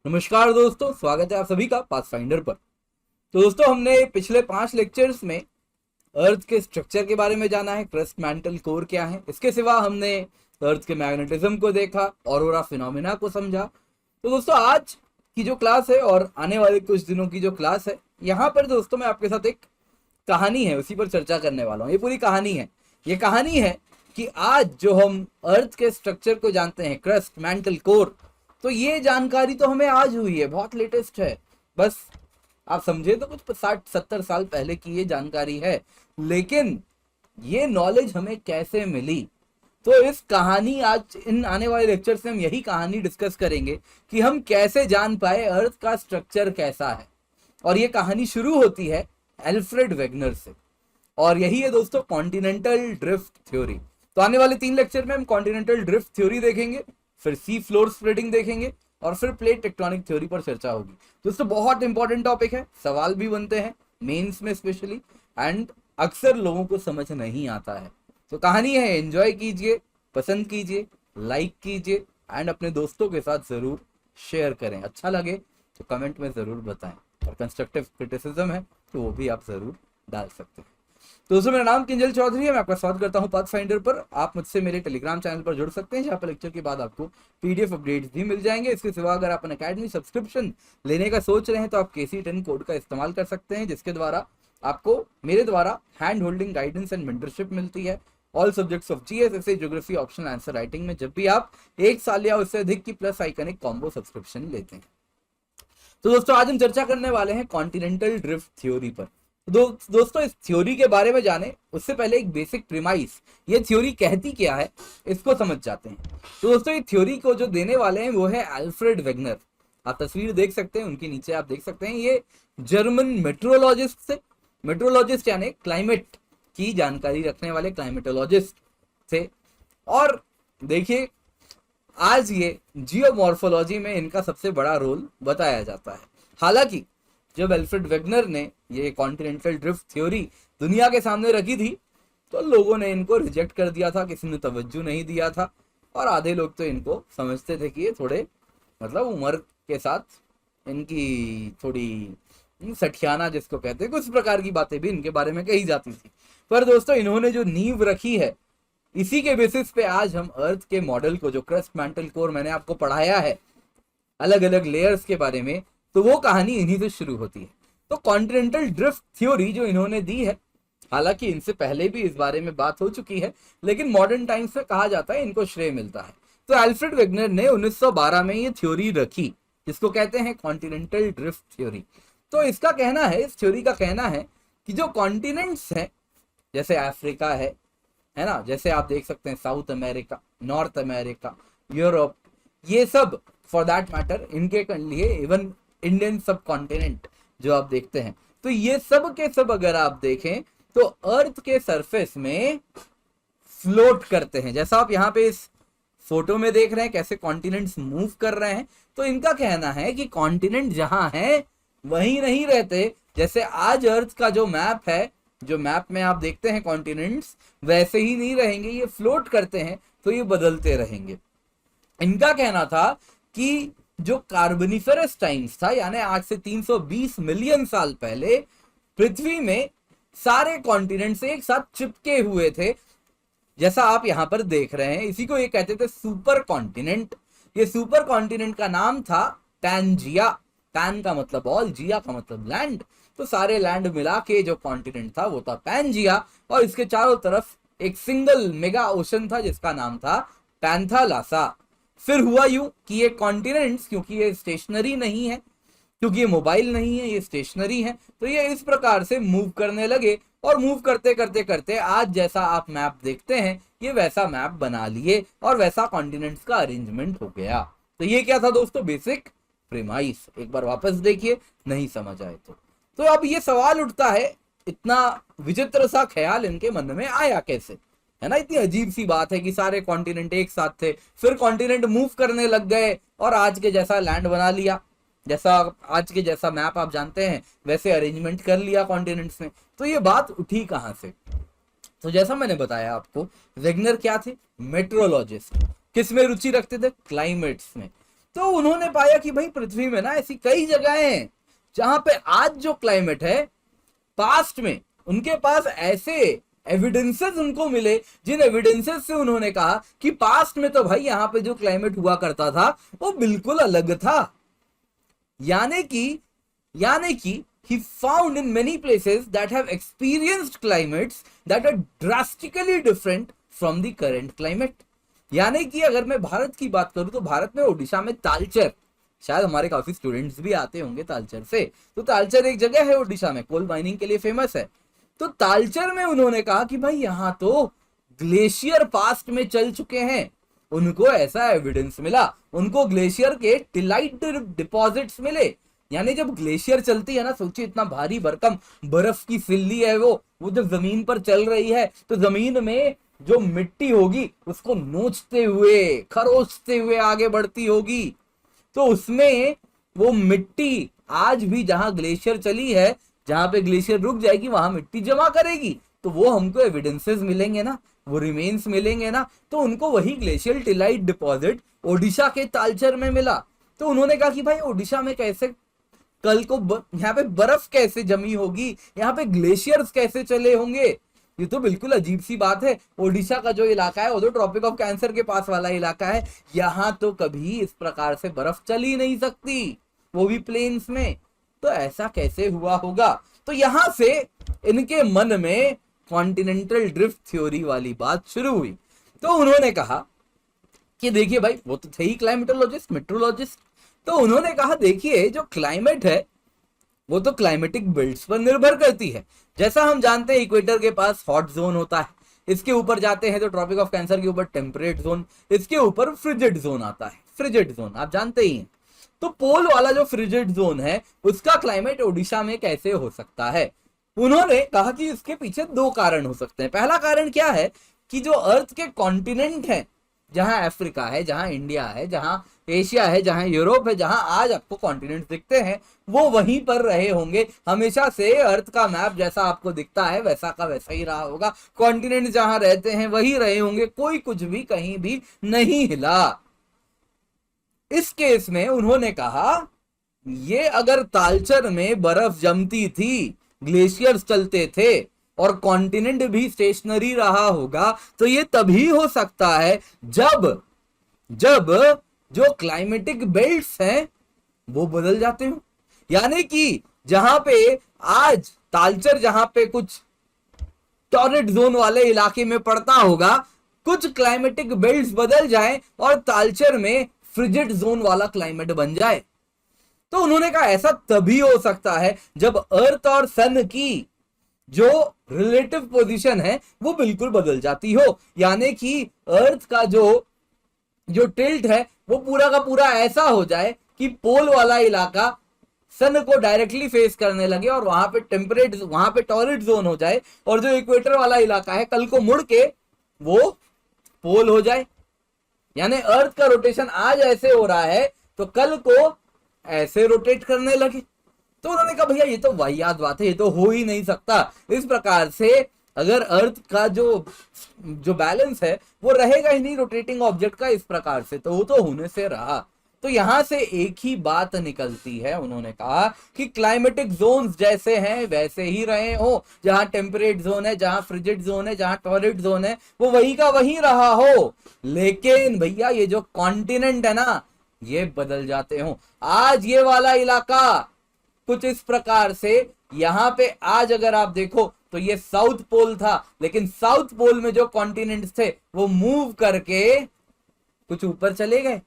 नमस्कार दोस्तों, स्वागत है आप सभी का पाथफाइंडर पर। तो दोस्तों, हमने पिछले 5 लेक्चर्स में अर्थ के स्ट्रक्चर के बारे में जाना है, क्रस्ट मैंटल कोर क्या है। इसके सिवा हमने अर्थ के मैग्नेटिज्म को देखा, ऑरोरा फिनोमेना को समझा। तो दोस्तों, आज की जो क्लास है और आने वाले कुछ दिनों की जो क्लास है, यहाँ पर दोस्तों मैं आपके साथ एक कहानी है उसी पर चर्चा करने वाला हूँ। ये पूरी कहानी है। ये कहानी है कि आज जो हम अर्थ के स्ट्रक्चर को जानते हैं, क्रस्ट मैंटल कोर, तो ये जानकारी तो हमें आज हुई है, बहुत लेटेस्ट है। बस आप समझे तो कुछ 60-70 साल पहले की ये जानकारी है, लेकिन ये नॉलेज हमें कैसे मिली। तो इस कहानी, आज इन आने वाले लेक्चर से हम यही कहानी डिस्कस करेंगे कि हम कैसे जान पाए अर्थ का स्ट्रक्चर कैसा है। और ये कहानी शुरू होती है एल्फ्रेड वेगनर से, और यही है दोस्तों कॉन्टिनेंटल ड्रिफ्ट थ्योरी। तो आने वाले 3 लेक्चर में हम कॉन्टिनेंटल ड्रिफ्ट थ्योरी देखेंगे, फिर सी फ्लोर स्प्लिटिंग देखेंगे और फिर प्लेट टेक्टोनिक थ्योरी पर चर्चा होगी। दोस्तों, बहुत इंपॉर्टेंट टॉपिक है, सवाल भी बनते हैं मेंस में स्पेशली, एंड अक्सर लोगों को समझ नहीं आता है। तो कहानी है, एंजॉय कीजिए, पसंद कीजिए, लाइक कीजिए एंड अपने दोस्तों के साथ जरूर शेयर करें। अच्छा लगे तो कमेंट में जरूर बताएं, और कंस्ट्रक्टिव क्रिटिसिज्म है तो वो भी आप जरूर डाल सकते हैं। तो दोस्तों, मेरा नाम किंजल चौधरी है, मैं आपका स्वागत करता हूं पाथफाइंडर पर। आप मुझसे मेरे टेलीग्राम चैनल पर जुड़ सकते हैं, जहां पर लेक्चर के बाद आपको पीडीएफ अपडेट्स भी मिल जाएंगे। इसके सिवा अगर आप अनअकैडमी सब्सक्रिप्शन लेने का सोच रहे हैं तो आप KC10 कोड का इस्तेमाल कर सकते हैं, जिसके द्वारा आपको मेरे द्वारा hand holding guidance and mentorship मिलती है all subjects of GS, SA, geography, optional answer writing में, जब भी आप 1 साल या उससे अधिक की प्लस आइकनिक कॉम्बो सब्सक्रिप्शन लेते हैं। तो दोस्तों, आज हम चर्चा करने वाले हैं कॉन्टिनेंटल ड्रिफ्ट थ्योरी पर। दोस्तों, इस थ्योरी के बारे में जाने उससे पहले एक बेसिक प्रीमाइस, ये थ्योरी कहती क्या है, इसको समझ जाते हैं। तो दोस्तों, ये थ्योरी को जो देने वाले हैं वो है एल्फ्रेड वेगनर। आप तस्वीर देख सकते हैं, उनके नीचे आप देख सकते हैं, ये जर्मन मेट्रोलॉजिस्ट से, मेट्रोलॉजिस्ट यानी क्लाइमेट की जानकारी रखने वाले क्लाइमेटोलॉजिस्ट थे। और देखिए, आज ये जियोमॉर्फोलॉजी में इनका सबसे बड़ा रोल बताया जाता है। हालांकि जब एल्फ्रेड वेगनर ने ये कॉन्टिनेंटल ड्रिफ्ट थ्योरी दुनिया के सामने रखी थी, तो लोगों ने इनको रिजेक्ट कर दिया था, किसी ने तवज्जो नहीं दिया था, और आधे लोग तो इनको समझते थे कि ये थोड़े मतलब उम्र के साथ इनकी थोड़ी सठियाना जिसको कहते हैं, कुछ प्रकार की बातें भी इनके बारे में कही जाती थी। पर दोस्तों, इन्होंने जो नींव रखी है, इसी के बेसिस पे आज हम अर्थ के मॉडल को, जो क्रस्ट मैंटल कोर मैंने आपको पढ़ाया है अलग अलग लेयर्स के बारे में, तो वो कहानी इन्हीं से शुरू होती है। तो कॉन्टिनेंटल ड्रिफ्ट थ्योरी जो इन्होंने दी है, हालांकि इनसे पहले भी इस बारे में बात हो चुकी है, लेकिन मॉडर्न टाइम्स में कहा जाता है इनको श्रेय मिलता है। तो एल्फ्रेड वेगनर ने 1912 में ये थ्योरी रखी, जिसको कहते हैं कॉन्टिनेंटल ड्रिफ्ट थ्योरी। तो इसका कहना है, इस थ्योरी का कहना है कि जो कॉन्टिनेंट्स हैं, जैसे अफ्रीका है ना, जैसे आप देख सकते हैं south America, north America, Europe, ये सब फॉर दैट मैटर, इनके लिए इवन इंडियन सब कॉन्टिनेंट जो आप देखते हैं, तो ये सब के सब अगर आप देखें तो अर्थ के सरफेस में फ्लोट करते हैं। जैसा आप यहाँ पे इस फोटो में देख रहे हैं कैसे कॉन्टिनेंट्स मूव कर रहे हैं, तो इनका कहना है कि कॉन्टिनेंट जहां है वहीं नहीं रहते। जैसे आज अर्थ का जो मैप है, जो मैप में आप देखते हैं कॉन्टिनेंट्स, वैसे ही नहीं रहेंगे, ये फ्लोट करते हैं, तो ये बदलते रहेंगे। इनका कहना था कि जो कार्बोनिफेरस टाइम्स था, यानी आज से 320 मिलियन साल पहले पृथ्वी में सारे कॉन्टिनेंट्स एक साथ चिपके हुए थे, जैसा आप यहां पर देख रहे हैं। इसी को ये कहते थे सुपर कॉन्टिनेंट। ये सुपर कॉन्टिनेंट का नाम था पैंजिया। पैन का मतलब ऑल, जिया का मतलब लैंड, तो सारे लैंड मिला के जो कॉन्टिनेंट था वो था पैंजिया, और इसके चारों तरफ एक सिंगल मेगा ओशन था जिसका नाम था पैंथालासा। फिर हुआ यूं कि ये कॉन्टिनेंट्स, क्योंकि ये स्टेशनरी नहीं है, क्योंकि ये मोबाइल नहीं है, ये स्टेशनरी है, तो ये इस प्रकार से मूव करने लगे, और मूव करते करते करते आज जैसा आप मैप देखते हैं, ये वैसा मैप बना लिए, और वैसा कॉन्टिनेंट्स का अरेंजमेंट हो गया। तो ये क्या था दोस्तों, बेसिक प्रीमाइस। एक बार वापस देखिए, नहीं समझ आए तो अब ये सवाल उठता है, इतना विचित्र सा ख्याल इनके मन में आया कैसे, है ना। इतनी अजीब सी बात है कि सारे कॉन्टिनेंट एक साथ थे, फिर कॉन्टिनेंट मूव करने लग गए और आज के जैसा लैंड बना लिया, जैसा आज के जैसा मैप आप जानते हैं वैसे अरेंजमेंट कर लिया कॉन्टिनेंट्स में। तो ये बात उठी कहां से? तो जैसा मैंने बताया आपको, वेगनर क्या थे, मेट्रोलॉजिस्ट। किस में रुचि रखते थे, क्लाइमेट्स में। तो उन्होंने पाया कि भाई पृथ्वी में ना ऐसी कई जगहें हैं जहां पे आज जो क्लाइमेट है, पास्ट में उनके पास ऐसे एविडेंसेस उनको मिले, जिन एविडेंसेस से उन्होंने कहा कि पास्ट में तो भाई यहां पे जो क्लाइमेट हुआ करता था वो बिल्कुल अलग था। यानी कि he found in many places that have experienced climates that are drastically different from the current climate। यानी कि अगर मैं भारत की बात करूं तो भारत में ओडिशा में तालचर, शायद हमारे काफी स्टूडेंट्स भी आते होंगे तालचर से, तो तालचर एक जगह है ओडिशा में, कोल माइनिंग के लिए फेमस है। तो तालचर में उन्होंने कहा कि भाई यहां तो ग्लेशियर पास्ट में चल चुके हैं। उनको ऐसा एविडेंस मिला, उनको ग्लेशियर के टिलाइट डिपॉजिट्स मिले। यानी जब ग्लेशियर चलती है ना, सोचिए इतना भारी भरकम बर्फ की सिल्ली है वो जब जमीन पर चल रही है तो जमीन में जो मिट्टी होगी उसको नोचते हुए, खरोचते हुए आगे बढ़ती होगी। तो उसमें वो मिट्टी आज भी जहां ग्लेशियर चली है, जहां पे ग्लेशियर रुक जाएगी वहां मिट्टी जमा करेगी। तो वो हमको एविडेंसेस मिलेंगे ना, वो रिमेन्स मिलेंगे ना। तो उनको वही ग्लेशियल टिलाइट डिपॉजिट ओडिशा के तालचर में मिला। तो उन्होंने कहा कि भाई ओडिशा में कैसे कल को यहाँ पे बर्फ कैसे जमी होगी, यहाँ पे ग्लेशियर्स कैसे चले होंगे। ये तो बिल्कुल अजीब सी बात है। ओडिशा का जो इलाका है वो तो ट्रॉपिक ऑफ कैंसर के पास वाला इलाका है, यहाँ तो कभी इस प्रकार से बर्फ चल ही नहीं सकती, वो भी प्लेन्स में। तो ऐसा कैसे हुआ होगा। तो यहां से इनके मन में कॉन्टिनेंटल ड्रिफ्ट थ्योरी वाली बात शुरू हुई। तो उन्होंने कहा कि देखिए भाई, वो तो थे ही क्लाइमेटोलॉजिस्ट, मेट्रोलॉजिस्ट। तो उन्होंने कहा देखिए जो क्लाइमेट है वो तो क्लाइमेटिक बेल्ट्स पर निर्भर करती है। जैसा हम जानते हैं इक्वेटर के पास हॉट जोन होता है, इसके ऊपर जाते हैं तो ट्रॉपिक ऑफ कैंसर के ऊपर टेम्परेट जोन, इसके ऊपर फ्रिजिड जोन आता है। फ्रिजिड जोन आप जानते ही हैं। तो पोल वाला जो फ्रिजिड जोन है उसका क्लाइमेट ओडिशा में कैसे हो सकता है। उन्होंने कहा कि इसके पीछे दो कारण हो सकते हैं। पहला कारण क्या है कि जो अर्थ के कॉन्टिनेंट हैं, जहां अफ्रीका है, जहां इंडिया है, जहां एशिया है, जहां यूरोप है, जहां आज आपको कॉन्टिनेंट दिखते हैं, वो वहीं पर रहे होंगे हमेशा से। अर्थ का मैप जैसा आपको दिखता है वैसा का वैसा ही रहा होगा। कॉन्टिनेंट जहां रहते हैं वही रहे होंगे, कोई कुछ भी कहीं भी नहीं हिला। इस केस में उन्होंने कहा ये अगर तालचर में बर्फ जमती थी, ग्लेशियर्स चलते थे और कॉन्टिनेंट भी स्टेशनरी रहा होगा, तो ये तभी हो सकता है जब जो क्लाइमेटिक बेल्ट्स हैं वो बदल जाते हो। यानी कि जहां पे आज तालचर जहां पे कुछ टॉरिड जोन वाले इलाके में पड़ता होगा, कुछ क्लाइमेटिक बेल्ट्स बदल जाएं और तालचर में फ्रिजिड जोन वाला क्लाइमेट बन जाए। तो उन्होंने कहा ऐसा तभी हो सकता है जब अर्थ और सन की जो रिलेटिव पोजीशन है वो बिल्कुल बदल जाती हो। यानी कि अर्थ का जो टिल्ट है वो पूरा का पूरा ऐसा हो जाए कि पोल वाला इलाका सन को डायरेक्टली फेस करने लगे और वहां पे टॉरिड जोन हो जाए, और जो इक्वेटर वाला इलाका है कल को मुड़ के वो पोल हो जाए। यानी अर्थ का रोटेशन आज ऐसे हो रहा है तो कल को ऐसे रोटेट करने लगे। तो उन्होंने कहा भैया ये तो वाहियात बात है, ये तो हो ही नहीं सकता। इस प्रकार से अगर अर्थ का जो बैलेंस है वो रहेगा ही नहीं रोटेटिंग ऑब्जेक्ट का इस प्रकार से, तो वो तो होने से रहा। तो यहां से एक ही बात निकलती है, उन्होंने कहा कि क्लाइमेटिक जोन्स जैसे हैं वैसे ही रहे हो। जहां टेम्परेट जोन है, जहां फ्रिजिड जोन है, जहां टॉरिड जोन है, वो वही का वही रहा हो। लेकिन भैया ये जो कॉन्टिनेंट है ना ये बदल जाते हो। आज ये वाला इलाका कुछ इस प्रकार से, यहां पे आज अगर आप देखो तो ये साउथ पोल था, लेकिन साउथ पोल में जो कॉन्टिनेंट्स थे वो मूव करके कुछ ऊपर चले गए।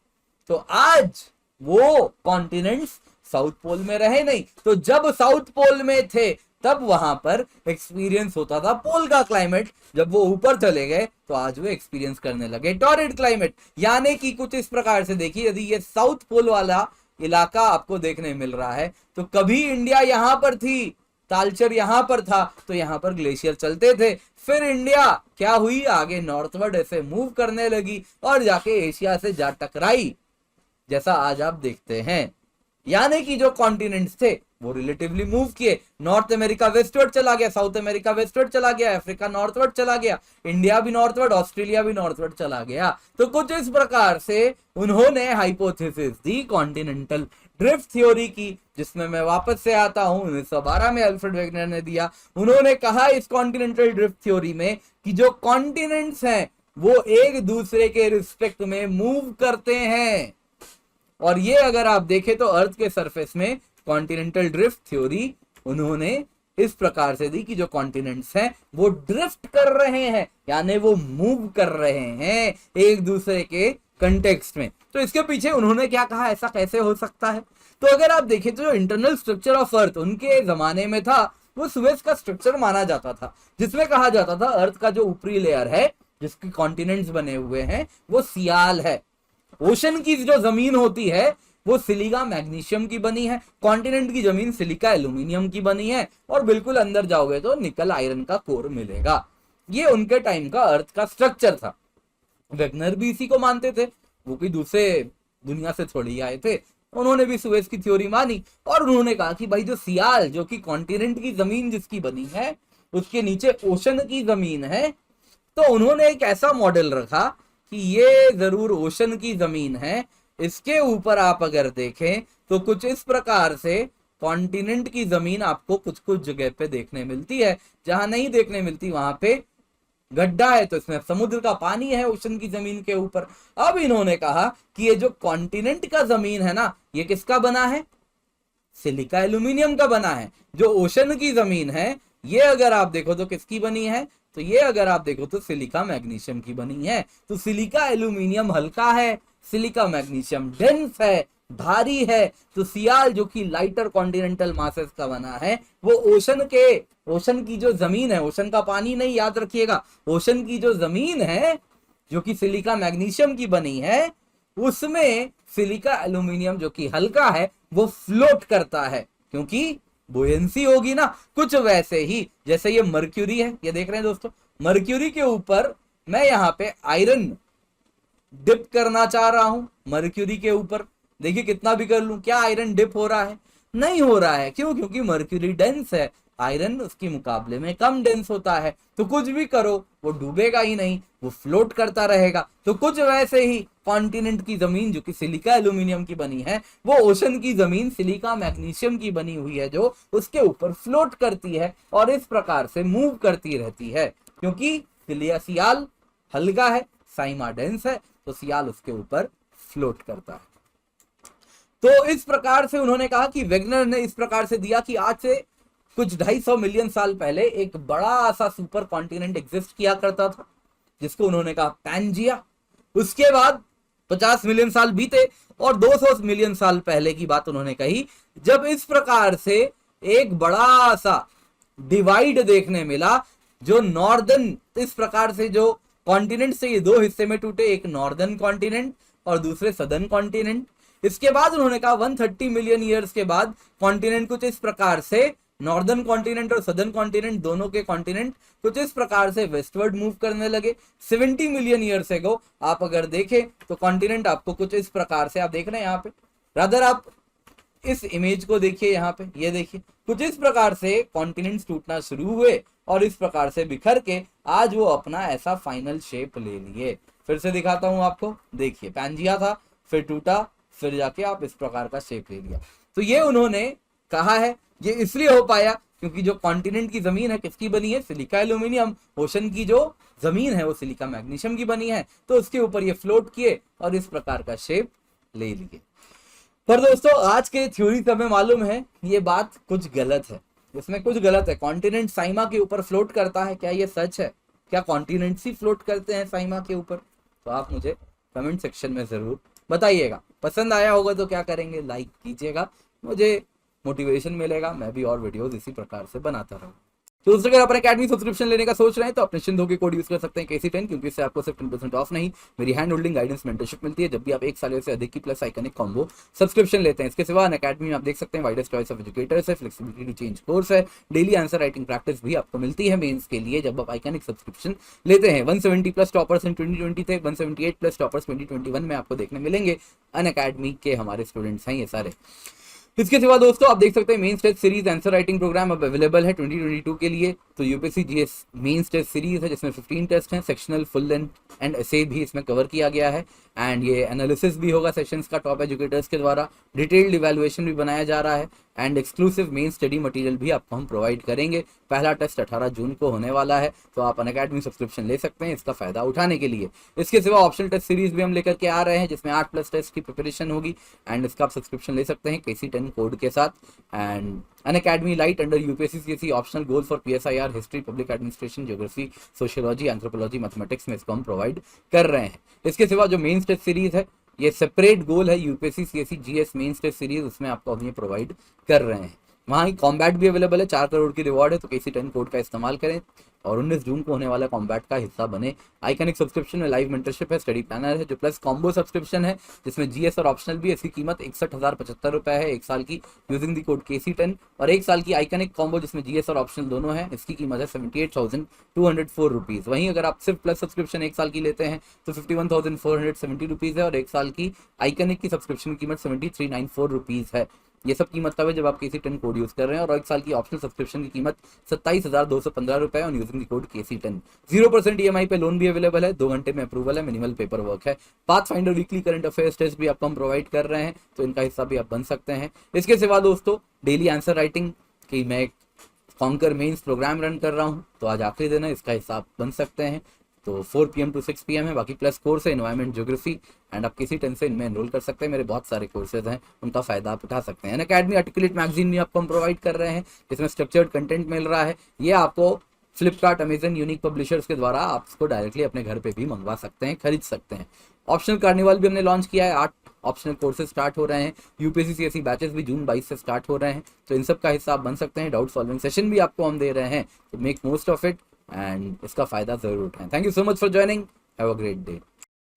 तो आज वो कॉन्टिनेंट्स साउथ पोल में रहे नहीं। तो जब साउथ पोल में थे तब वहां पर एक्सपीरियंस होता था पोल का क्लाइमेट, जब वो ऊपर चले गए तो आज वो एक्सपीरियंस करने लगे टॉरिड क्लाइमेट। यानी कि कुछ इस प्रकार से देखिए, यदि ये साउथ पोल वाला इलाका आपको देखने मिल रहा है तो कभी इंडिया यहां पर थी, तालचर यहां पर था, तो यहां पर ग्लेशियर चलते थे। फिर इंडिया क्या हुई, आगे नॉर्थवर्ड ऐसे मूव करने लगी और जाके एशिया से जा टकराई, जैसा आज आप देखते हैं। यानी कि जो कॉन्टिनेंट्स थे वो रिलेटिवली मूव किए। नॉर्थ अमेरिका वेस्टवर्ड चला गया, साउथ अमेरिका वेस्टवर्ड चला गया, अफ्रीका नॉर्थवर्ड चला गया, इंडिया भी नॉर्थवर्ड, ऑस्ट्रेलिया भी नॉर्थवर्ड चला गया। तो कुछ इस प्रकार से उन्होंने हाइपोथेसिस दी कॉन्टिनेंटल ड्रिफ्ट थ्योरी की, जिसमें मैं वापस से आता हूं 1912 में अल्फ्रेड वेगनर ने दिया। उन्होंने कहा इस कॉन्टिनेंटल ड्रिफ्ट थ्योरी में कि जो कॉन्टिनेंट्स हैं वो एक दूसरे के रिस्पेक्ट में मूव करते हैं। और ये अगर आप देखें तो अर्थ के सरफेस में कॉन्टिनेंटल ड्रिफ्ट थ्योरी उन्होंने इस प्रकार से दी कि जो कॉन्टिनेंट्स हैं वो ड्रिफ्ट कर रहे हैं, यानी वो मूव कर रहे हैं एक दूसरे के कंटेक्स्ट में। तो इसके पीछे उन्होंने क्या कहा, ऐसा कैसे हो सकता है? तो अगर आप देखें तो जो इंटरनल स्ट्रक्चर ऑफ अर्थ उनके जमाने में था वो सुएज का स्ट्रक्चर माना जाता था, जिसमें कहा जाता था अर्थ का जो ऊपरी लेयर है जिसके कॉन्टिनेंट्स बने हुए हैं वो सियाल है। ओशन की जो जमीन होती है वो सिलिका मैग्नीशियम की बनी है, कॉन्टिनेंट की जमीन सिलिका एल्यूमिनियम की बनी है, और बिल्कुल अंदर जाओगे तो निकल आयरन का कोर मिलेगा। ये उनके टाइम का अर्थ का स्ट्रक्चर था। वेगनर भी इसी को मानते थे, वो कोई दूसरे दुनिया से थोड़ी आए थे। उन्होंने भी सुएज की थ्योरी मानी और उन्होंने कहा कि भाई जो सियाल, जो कि कॉन्टिनेंट की जमीन जिसकी बनी है, उसके नीचे ओशन की जमीन है, तो उन्होंने एक ऐसा मॉडल रखा कि ये जरूर ओशन की जमीन है। इसके ऊपर आप अगर देखें तो कुछ इस प्रकार से कॉन्टिनेंट की जमीन आपको कुछ कुछ जगह पे देखने मिलती है, जहां नहीं देखने मिलती वहां पे गड्ढा है, तो इसमें समुद्र का पानी है ओशन की जमीन के ऊपर। अब इन्होंने कहा कि ये जो कॉन्टिनेंट का जमीन है ना, ये किसका बना है? सिलिका एल्यूमिनियम का बना है। जो ओशन की जमीन है ये अगर आप देखो तो किसकी बनी है? तो ये अगर आप देखो तो सिलिका मैग्नीशियम की बनी है। तो सिलिका एल्यूमिनियम हल्का है, सिलिका मैग्नीशियम डेंस है, भारी है। तो सियाल जो कि लाइटर कॉन्टिनेंटल मासेस का बना है वो ओशन की जो जमीन है, ओशन का पानी नहीं, याद रखिएगा, ओशन की जो जमीन है जो कि सिलिका मैग्नीशियम की बनी है, उसमें सिलिका एल्यूमिनियम जो कि हल्का है वो फ्लोट करता है, क्योंकि बुयंसी होगी ना। कुछ वैसे ही जैसे ये मर्क्यूरी है, ये देख रहे हैं दोस्तों, मर्क्यूरी के ऊपर मैं यहाँ पे आयरन डिप करना चाह रहा हूं। मर्क्यूरी के ऊपर देखिए कितना भी कर लूं, क्या आयरन डिप हो रहा है? नहीं हो रहा है। क्यों? क्योंकि मर्क्यूरी डेंस है, आयरन उसके मुकाबले में कम डेंस होता है। तो कुछ भी करो वो डूबेगा ही नहीं, वो फ्लोट करता रहेगा। तो कुछ वैसे ही कॉन्टिनेंट की जमीन जो कि सिलिका एल्यूमिनियम की बनी है, वो ओशन की जमीन सिलिका मैग्नीशियम की बनी हुई है, जो उसके ऊपर फ्लोट करती है और इस प्रकार से मूव करती रहती है। क्योंकि सियाल हल्का है, साइमा डेंस है, तो सियाल उसके ऊपर फ्लोट करता है। तो इस प्रकार से उन्होंने कहा कि वेगनर ने इस प्रकार से दिया कि आज से कुछ 250 मिलियन साल पहले एक बड़ा सा सुपर कॉन्टिनेंट एग्जिस्ट किया करता था, जिसको उन्होंने कहा पैंजिया। उसके बाद 50 मिलियन साल बीते और 200 मिलियन साल पहले की बात उन्होंने कही, जब इस प्रकार से एक बड़ा सा डिवाइड देखने मिला, जो नॉर्दर्न, इस प्रकार से जो कॉन्टिनेंट से ये दो हिस्से में टूटे, एक नॉर्दर्न कॉन्टिनेंट और दूसरे सदर्न कॉन्टिनेंट। इसके बाद उन्होंने कहा 130 मिलियन ईयर्स के बाद कॉन्टिनेंट कुछ इस प्रकार से, नॉर्दर्न कॉन्टिनेंट और सदर्न कॉन्टिनेंट दोनों के कॉन्टिनेंट कुछ इस प्रकार से वेस्टवर्ड मूव करने लगे। 70 मिलियन ईयर्स एगो आप अगर देखें तो कॉन्टिनेंट आपको कुछ इस प्रकार से, आप देख रहे हैं यहाँ पे, रादर आप इस इमेज को देखिए, यहाँ पे ये देखिए, कुछ इस प्रकार से कॉन्टिनेंट्स टूटना शुरू हुए और इस प्रकार से बिखर के आज वो अपना ऐसा फाइनल शेप ले लिए। फिर से दिखाता हूं आपको, देखिए पैंजिया था, फिर टूटा, फिर जाके आप इस प्रकार का शेप ले लिया। तो ये उन्होंने कहा है, ये इसलिए हो पाया क्योंकि जो कॉन्टिनेंट की जमीन है किसकी बनी है? Silica aluminium. ओशन की जो जमीन है वो सिलिका मैग्नीशियम की बनी है, तो उसके ऊपर ये फ्लोट किए और इस प्रकार का शेप ले लिए। पर दोस्तों आज के थ्योरी से हमें मालूम है ये बात कुछ गलत है, इसमें कुछ गलत है। कॉन्टिनेंट साइमा के ऊपर फ्लोट करता है, क्या ये सच है? क्या कॉन्टिनेंट्स ही फ्लोट करते हैं साइमा के ऊपर? तो आप मुझे कमेंट सेक्शन में जरूर बताइएगा। पसंद आया होगा तो क्या करेंगे, लाइक कीजिएगा, मुझे मोटिवेशन मिलेगा, मैं भी और वीडियोस इसी प्रकार से बनाता रहूँ। तो दोस्तों अगर आप अकेडमी सब्सक्रिप्शन लेने का सोच रहे हैं तो अपने सिंधु के कोड यूज कर सकते हैं KC10, क्योंकि इससे आपको सिर्फ 10% ऑफ नहीं, मेरी हैंड होल्डिंग गाइडेंस मेंटरशिप मिलती है जब भी आप 1 साल से अधिक की प्लस आइकनिक कॉम्बो सब्सक्रिप्शन लेते हैं। इसके सिवा अकेडमी में आप देख सकते हैं वाइडेस्ट चॉइस ऑफ एजुकेटर्स है, फ्लेक्सिबिलिटी टू चेंज कोर्स है, डेली आंसर राइटिंग प्रैक्टिस भी आपको मिलती है मेंस के लिए जब आप आइकनिक सब्सक्रिप्शन लेते हैं। 170 प्लस टॉपर्स इन 2020 थे, 178 प्लस टॉपर्स 2021 में आपको देखने मिलेंगे। अनअकैडमी के हमारे स्टूडेंट्स हैं ये सारे। इसके सिवा दोस्तों आप देख सकते हैं mains test series answer writing program अब अवेलेबल है 2022 के लिए। तो UPSC GS mains test series है जिसमें 15 टेस्ट हैं, sectional, full length and essay भी इसमें कवर किया गया है। एंड ये एनालिसिस भी होगा सेशंस का टॉप एजुकेटर्स के द्वारा, डिटेल्ड इवैल्यूएशन भी बनाया जा रहा है and exclusive main study material भी आपको हम प्रोवाइड करेंगे। पहला टेस्ट 18 जून को होने वाला है, तो आप अनअकैडमी सब्सक्रिप्शन ले सकते हैं इसका फायदा उठाने के लिए। इसके सिवा ऑप्शनल टेस्ट सीरीज भी हम लेकर के आ रहे हैं जिसमें 8+ टेस्ट की प्रिपरेशन होगी एंड इसका आप सब्सक्रिप्शन ले सकते हैं KC10 कोड के साथ। And Unacademy light under UPSC CSE optional goal for PSIR, history, public administration, geography, sociology, anthropology, mathematics में इसको हम प्रोवाइड कर रहे हैं। इसके सिवा जो मेन टेस्ट सीरीज है ये सेपरेट गोल है UPSC CSE GS main test series, उसमें आपको हम ये प्रोवाइड कर रहे हैं। वहाँ ही कॉम्बैट भी अवेलेबल है, 4 करोड़ की रिवॉर्ड है, तो KC10 कोड का इस्तेमाल करें और 19 जून को होने वाला कॉम्बैट का हिस्सा बने। आइकनिक सब्सक्रिप्शन में लाइव मेंटरशिप है, स्टडी प्लानर है जो प्लस कॉम्बो सब्सक्रिप्शन है जिसमें जीएस और ऑप्शनल भी। इसकी कीमत 61,075 रुपए है 1 साल की यूजिंग द कोड KC10, और 1 साल की आइकनिक कॉम्बो जिसमें जीएस और ऑप्शनल दोनों है इसकी कीमत है 78,204 रुपीज। वहीं अगर आप सिर्फ प्लस सब्सक्रिप्शन 1 साल की लेते हैं तो 51,470 रुपीज है और 1 साल की आइकनिक की सब्सक्रिप्शन की कीमत 7394 रुपीज है। ये सब कीमत तब है जब आप KC10 कोड यूज कर रहे हैं, और 1 साल की ऑप्शनल सब्सक्रिप्शन की कीमत 27,215 रुपए और using the code KC10। 0% EMI पे लोन भी अवेलेबल है, 2 घंटे में अप्रूवल है, मिनिमल पेपर वर्क है। Pathfinder weekly current affairs test भी आपको हम प्रोवाइड कर रहे हैं, तो इनका हिस्सा भी आप बन सकते हैं। इसके सिवा दोस्तों डेली आंसर राइटिंग की मैं एक कॉन्कर मेंस प्रोग्राम रन कर रहा हूँ, तो आज आखिरी दिन है, इसका हिस्सा आप बन सकते हैं। तो 4 PM to 6 PM है। बाकी प्लस कोर्स है एनवायरमेंट ज्योग्राफी एंड आप KC10 से इनमें एनरोल कर सकते हैं। मेरे बहुत सारे कोर्सेज हैं, उनका फायदा आप उठा सकते हैं। अनअकैडमी आर्टिकुलेट मैगजीन भी आपको हम प्रोवाइड कर रहे हैं जिसमें स्ट्रक्चर्ड कंटेंट मिल रहा है। ये आपको फ्लिपकार्ट, अमेजन, यूनिक पब्लिशर्स के द्वारा आप इसको डायरेक्टली अपने घर पे भी मंगवा सकते हैं, खरीद सकते हैं। ऑप्शनल कार्निवल भी हमने लॉन्च किया है, 8 ऑप्शनल कोर्सेज स्टार्ट हो रहे हैं। यूपीएससी सीएसई बैचेस भी जून 22 से स्टार्ट हो रहे हैं, तो इन सब का हिस्सा आप बन सकते हैं। डाउट सॉल्विंग सेशन भी आपको हम दे रहे हैं, तो make most of it and इसका फायदा जरूर उठाएं। Thank you so much for joining, have a great day.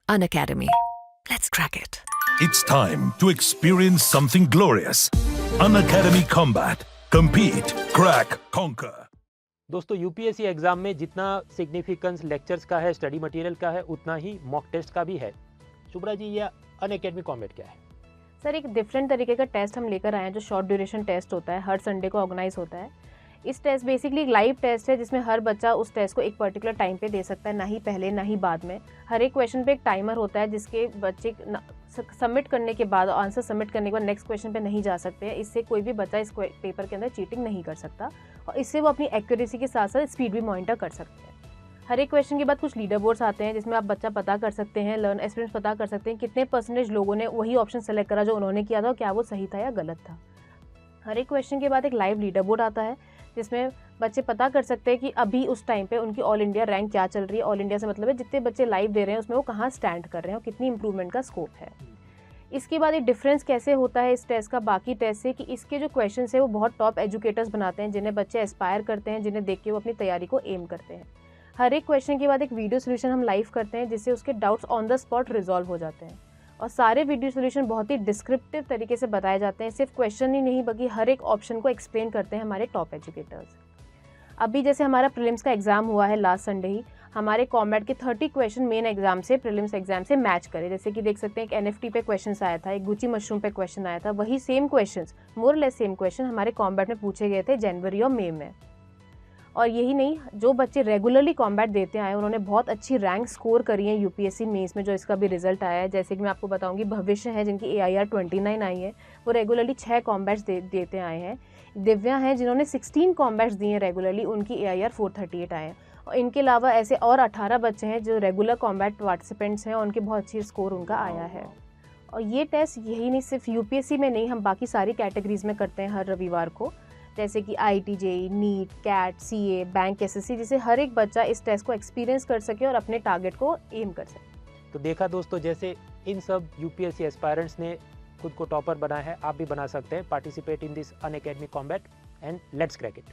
Unacademy. Let's crack it. It's time to experience something glorious. Unacademy Combat. Compete, crack, conquer. दोस्तों यूपीएससी एग्जाम में जितना significance lectures का है, study material का है, उतना ही mock test का भी है। शुभ्रा जी, ये अनअकैडमी कॉम्बैट क्या है? सर एक डिफरेंट तरीके का टेस्ट हम लेकर आए हैं जो शॉर्ट ड्यूरेशन टेस्ट होता है, हर संडे को ऑर्गेनाइज होता है। इस टेस्ट बेसिकली एक लाइव टेस्ट है जिसमें हर बच्चा उस टेस्ट को एक पर्टिकुलर टाइम पे दे सकता है, ना ही पहले ना ही बाद में। हर एक क्वेश्चन पे एक टाइमर होता है जिसके बच्चे सबमिट करने के बाद, आंसर सबमिट करने के बाद नेक्स्ट क्वेश्चन पे नहीं जा सकते हैं। इससे कोई भी बच्चा इस पेपर के अंदर चीटिंग नहीं कर सकता और इससे वो अपनी एक्यूरेसी के साथ साथ स्पीड भी मॉनिटर कर सकते हैं। हर एक क्वेश्चन के बाद कुछ लीडर बोर्ड्स आते हैं जिसमें आप बच्चा पता कर सकते हैं, लर्न एक्सपीरियंस पता कर सकते हैं कितने % लोगों ने वही ऑप्शन सेलेक्ट करा जो उन्होंने किया था और क्या वो सही था या गलत था। हर एक क्वेश्चन के बाद एक लाइव लीडर बोर्ड आता है जिसमें बच्चे पता कर सकते हैं कि अभी उस टाइम पे उनकी ऑल इंडिया रैंक क्या चल रही है। ऑल इंडिया से मतलब है जितने बच्चे लाइव दे रहे हैं उसमें वो कहाँ स्टैंड कर रहे हैं और कितनी इंप्रूवमेंट का स्कोप है। इसके बाद एक डिफरेंस कैसे होता है इस टेस्ट का बाकी टेस्ट से कि इसके जो क्वेश्चन है वो बहुत टॉप एजुकेटर्स बनाते हैं जिन्हें बच्चे एस्पायर करते हैं, जिन्हें देख के वो अपनी तैयारी को एम करते हैं। हर एक क्वेश्चन के बाद एक वीडियो सोल्यूशन हम लाइव करते हैं जिससे उसके doubts on the spot resolve हो जाते हैं और सारे वीडियो सोल्यूशन बहुत ही डिस्क्रिप्टिव तरीके से बताए जाते हैं। सिर्फ क्वेश्चन ही नहीं बल्कि हर एक ऑप्शन को एक्सप्लेन करते हैं हमारे टॉप एजुकेटर्स। अभी जैसे हमारा प्रीलिम्स का एग्जाम हुआ है लास्ट संडे ही, हमारे कॉम्बैट के 30 क्वेश्चन मेन एग्जाम से, प्रीलिम्स एग्जाम से मैच करे। जैसे कि देख सकते हैं एक NFT पे क्वेश्चन आया था, एक गुची मशरूम पे क्वेश्चन आया था, वही same question, more less same question हमारे कॉम्बैट में पूछे गए थे जनवरी और मई में। और यही नहीं, जो बच्चे रेगुलरली कॉम्बैट देते आए उन्होंने बहुत अच्छी रैंक स्कोर करी है यूपीएससी मेंस में, जो इसका भी रिजल्ट आया है। जैसे कि मैं आपको बताऊंगी, भविष्य है जिनकी AIR 29 आई है, वो रेगुलरली 6 कॉम्बैट्स देते आए हैं। दिव्या हैं जिन्होंने 16 कॉम्बैट्स दिए हैं रेगुलरली, उनकी AIR 438 आए हैं। और इनके अलावा ऐसे और 18 बच्चे हैं जो रेगुलर कॉम्बैट पार्टिसिपेंट्स हैं और उनके बहुत अच्छी स्कोर उनका आया है। और ये टेस्ट यही नहीं, सिर्फ यूपीएससी में नहीं, हम बाकी सारी कैटेगरीज में करते हैं हर रविवार को, जैसे कि IIT JEE, NEET, CAT, CA, bank, SSC, जिससे हर एक बच्चा इस टेस्ट को एक्सपीरियंस कर सके और अपने टारगेट को एम कर सके। तो देखा दोस्तों, जैसे इन सब यूपीएससी एस्पायरेंट्स ने खुद को टॉपर बनाया है, आप भी बना सकते हैं। Participate in this Unacademy combat and let's crack it.